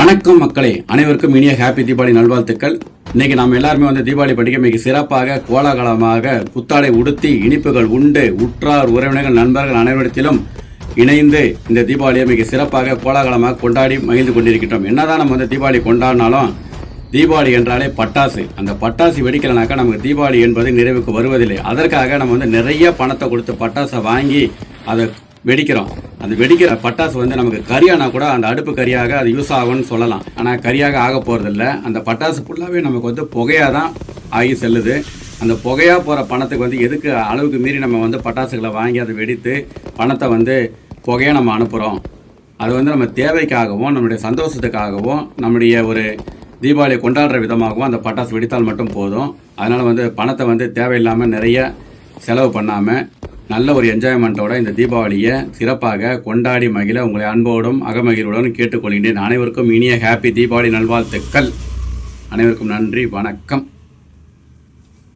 வணக்கம் மக்களே, அனைவருக்கும் இனிய ஹாப்பி தீபாவளி நல்வாழ்த்துக்கள். இன்னைக்கு நாம் எல்லாருமே தீபாவளி பண்டிகை மிக சிறப்பாக கோலாகலமாக புத்தாடை உடுத்தி இனிப்புகள் உண்டு உற்றார் உறவினர்கள் நண்பர்கள் அனைவரிடத்திலும் இணைந்து இந்த தீபாவளியை மிக சிறப்பாக கோலாகலமாக கொண்டாடி மகிழ்ந்து கொண்டிருக்கின்றோம். என்னதான் நம்ம தீபாவளி கொண்டாடினாலும் தீபாவளி என்றாலே பட்டாசு, அந்த பட்டாசு வெடிக்கலனாக்கா நமக்கு தீபாவளி என்பது நிறைவுக்கு வருவதில்லை. அதற்காக நம்ம நிறைய பணத்தை கொடுத்து பட்டாசை வாங்கி அதை வெடிக்கிறோம். அந்த வெடிக்கிற பட்டாசு நமக்கு கரியானா கூட அந்த அடுப்பு கரியாக அது யூஸ் ஆகும்னு சொல்லலாம். ஆனால் கரியாக ஆக போகிறதில்ல. அந்த பட்டாசு ஃபுல்லாகவே நமக்கு புகையாக தான் ஆகி செல்லுது. அந்த புகையாக போகிற பணத்துக்கு எதுக்கு அளவுக்கு மீறி நம்ம பட்டாசுகளை வாங்கி அதை வெடித்து பணத்தை புகையாக நம்ம அனுப்புகிறோம். அது நம்ம தேவைக்காகவும் நம்முடைய சந்தோஷத்துக்காகவும் நம்முடைய ஒரு தீபாவளியை கொண்டாடுற விதமாகவும் அந்த பட்டாசு வெடித்தால் மட்டும் போதும். அதனால் பணத்தை தேவையில்லாமல் நிறைய செலவு பண்ணாமல் நல்ல ஒரு என்ஜாய்மெண்ட்டோட இந்த தீபாவளியை சிறப்பாக கொண்டாடி மகிழ உங்களை அன்போடும் அகமகிழ்வுடன் கேட்டுக்கொள்கின்றேன். அனைவருக்கும் இனிய ஹாப்பி தீபாவளி நல்வாழ்த்துக்கள். அனைவருக்கும் நன்றி, வணக்கம்.